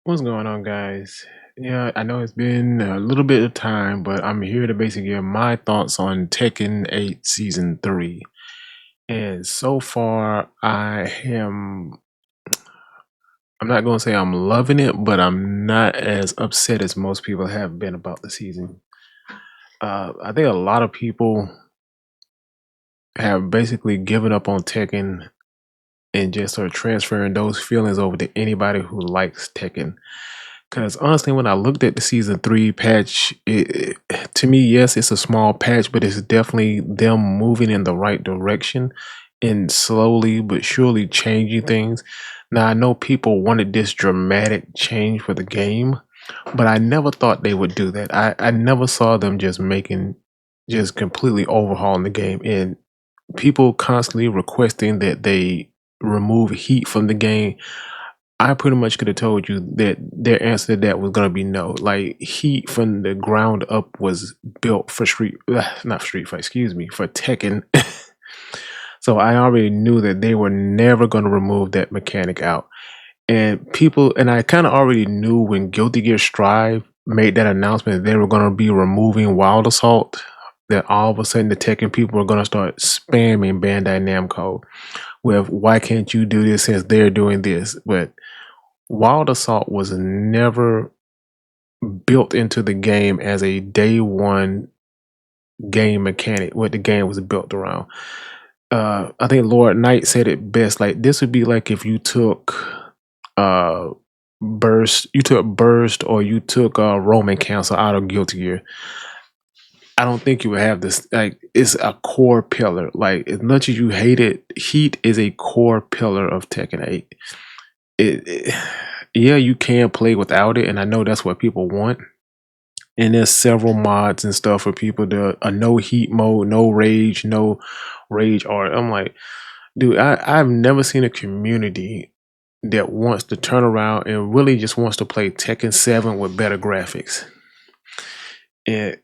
What's going on, guys? Yeah, I know it's been a little bit of time, but I'm here to basically give my thoughts on Tekken 8 Season 3. And so far, I'm not going to say I'm loving it, but I'm not as upset as most people have been about the season. I think a lot of people have basically given up on Tekken and just are transferring those feelings over to anybody who likes Tekken. Because honestly, when I looked at the season 3 patch, to me, yes, it's a small patch, but it's definitely them moving in the right direction and slowly but surely changing things. Now, I know people wanted this dramatic change for the game, but I never thought they would do that. I never saw them just completely overhauling the game. And people constantly requesting that they remove heat from the game. I pretty much could have told you that their answer to that was gonna be no. Like Heat from the ground up was built for not Street Fight, excuse me, for Tekken. So I already knew that they were never gonna remove that mechanic out. And I kind of already knew when Guilty Gear Strive made that announcement that they were gonna be removing Wild Assault, that all of a sudden the Tekken people were gonna start spamming Bandai Namco with why can't you do this since they're doing this, but Wild Assault was never built into the game as a day one game mechanic, what the game was built around. I think Lord Knight said it best. Like this would be like if you took uh Burst, or you took Roman Council out of Guilty Gear. I don't think you would have this. Like it's a core pillar. Like as much as you hate it, Heat is a core pillar of Tekken 8. it yeah, you can play without it, and I know that's what people want. And there's several mods and stuff for people to a no heat mode, no rage art. I'm like, dude, I've never seen a community that wants to turn around and really just wants to play Tekken 7 with better graphics. And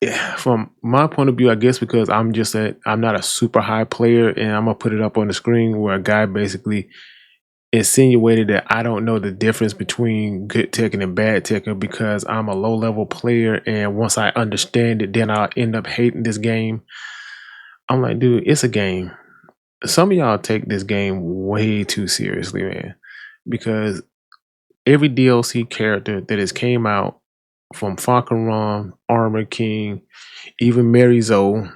yeah, from my point of view, I guess because I'm not a super high player, and I'm gonna put it up on the screen where a guy basically insinuated that I don't know the difference between good Tekken and bad Tekken because I'm a low level player, and once I understand it, then I'll end up hating this game. I'm like, dude, it's a game. Some of y'all take this game way too seriously, man. Because every DLC character that has came out from Fakaram, Armor King, even Mary Zoe,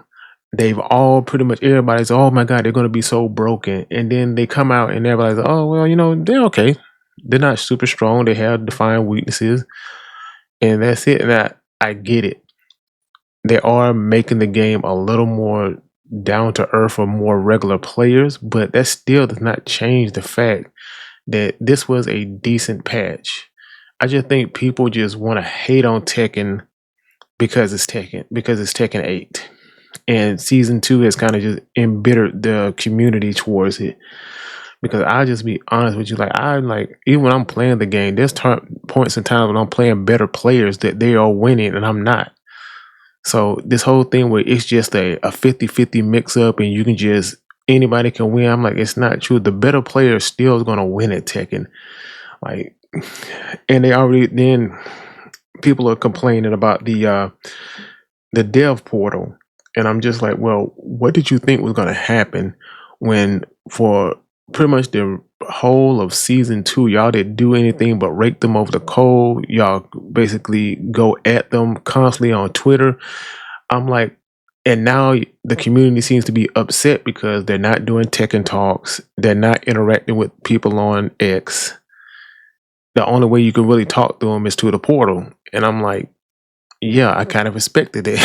they've all pretty much everybody's, oh my god, they're gonna be so broken. And then they come out and everybody's like, oh well, they're okay. They're not super strong, they have defined weaknesses, and that's it. And I get it. They are making the game a little more down to earth for more regular players, but that still does not change the fact that this was a decent patch. I just think people just want to hate on Tekken because it's Tekken 8. And season 2 has kind of just embittered the community towards it. Because I'll just be honest with you, like I like even when I'm playing the game, there's points in time when I'm playing better players that they are winning and I'm not. So this whole thing where it's just a 50-50 mix up and you can just anybody can win, I'm like, it's not true. The better player still is gonna win at Tekken. Like and they already then people are complaining about the dev portal. And I'm just like, well, what did you think was going to happen when for pretty much the whole of season 2, y'all didn't do anything but rake them over the coal. Y'all basically go at them constantly on Twitter. I'm like, and now the community seems to be upset because they're not doing Tekken talks. They're not interacting with people on X. The only way you can really talk to them is through the portal. And I'm like, yeah, I kind of expected it.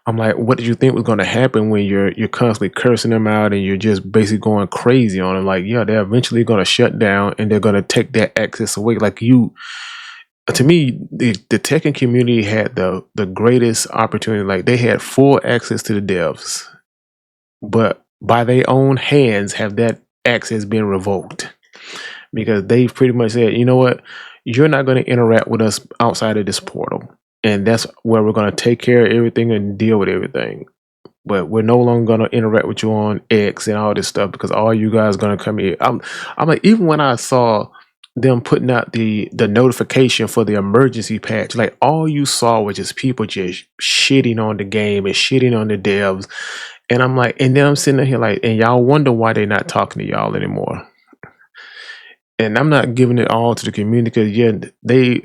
I'm like, what did you think was going to happen when you're constantly cursing them out and you're just basically going crazy on them? Like, yeah, they're eventually going to shut down and they're going to take that access away. Like to me, the Tekken community had the greatest opportunity. Like they had full access to the devs, but by their own hands have that access been revoked because they've pretty much said, you know what, you're not going to interact with us outside of this portal. And that's where we're going to take care of everything and deal with everything. But we're no longer going to interact with you on X and all this stuff because all you guys are going to come here. I'm like, even when I saw them putting out the notification for the emergency patch, like all you saw was just people just shitting on the game and shitting on the devs. And I'm like, and then I'm sitting here like, and y'all wonder why they're not talking to y'all anymore. And I'm not giving it all to the community because yeah, they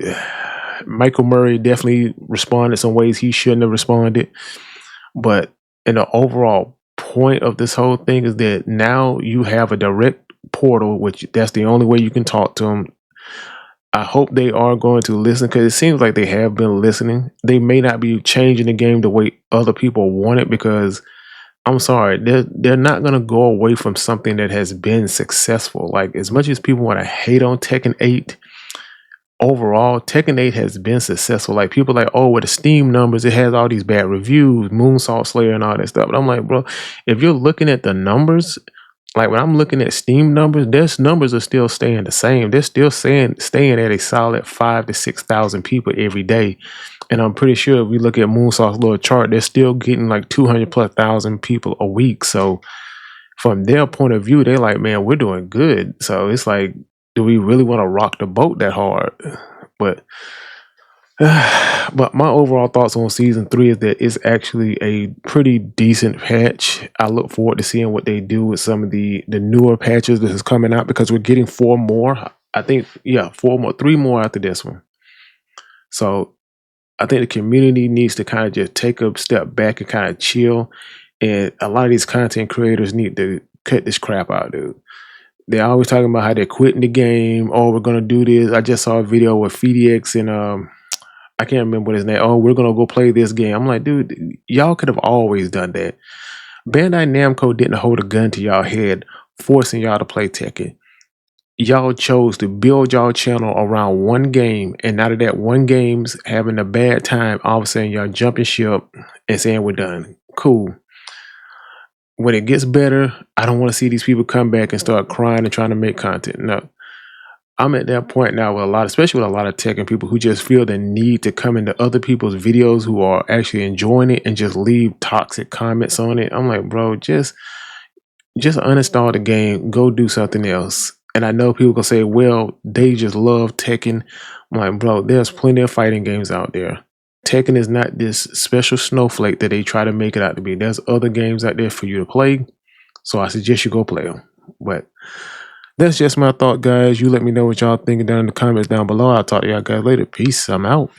Michael Murray definitely responded some ways he shouldn't have responded. But in the overall point of this whole thing is that now you have a direct portal, which that's the only way you can talk to them. I hope they are going to listen because it seems like they have been listening. They may not be changing the game the way other people want it because I'm sorry, they're not gonna go away from something that has been successful. Like as much as people want to hate on Tekken 8, overall, Tekken 8 has been successful. Like people are like, oh, with the Steam numbers, it has all these bad reviews, Moonsault Slayer and all that stuff. But I'm like, bro, if you're looking at the numbers, like when I'm looking at Steam numbers, their numbers are still staying the same. They're still staying at a solid 5,000 to 6,000 people every day. And I'm pretty sure if we look at Moonsault's little chart, they're still getting like 200 plus thousand people a week. So from their point of view, they're like, man, we're doing good. So it's like, do we really want to rock the boat that hard? But but my overall thoughts on season 3 is that it's actually a pretty decent patch. I look forward to seeing what they do with some of the newer patches that is coming out because we're getting 4 more. I think 4 more, 3 more after this one. So I think the community needs to kind of just take a step back and kind of chill. And a lot of these content creators need to cut this crap out, dude. They're always talking about how they're quitting the game. Oh, we're gonna do this. I just saw a video with FedEx and I can't remember what his name. Oh, we're gonna go play this game. I'm like, dude, y'all could have always done that. Bandai Namco didn't hold a gun to y'all head, forcing y'all to play Tekken. Y'all chose to build y'all channel around one game, and now that one game's having a bad time, all of a sudden y'all jumping ship and saying we're done. Cool. When it gets better, I don't want to see these people come back and start crying and trying to make content. No. I'm at that point now with especially with a lot of Tekken people who just feel the need to come into other people's videos who are actually enjoying it and just leave toxic comments on it. I'm like, bro, just uninstall the game, go do something else. And I know people can say, well, they just love Tekken. I'm like, bro, there's plenty of fighting games out there. Tekken is not this special snowflake that they try to make it out to be. There's other games out there for you to play. So I suggest you go play them. But that's just my thought, guys. You let me know what y'all thinking down in the comments down below. I'll talk to y'all guys later. Peace. I'm out.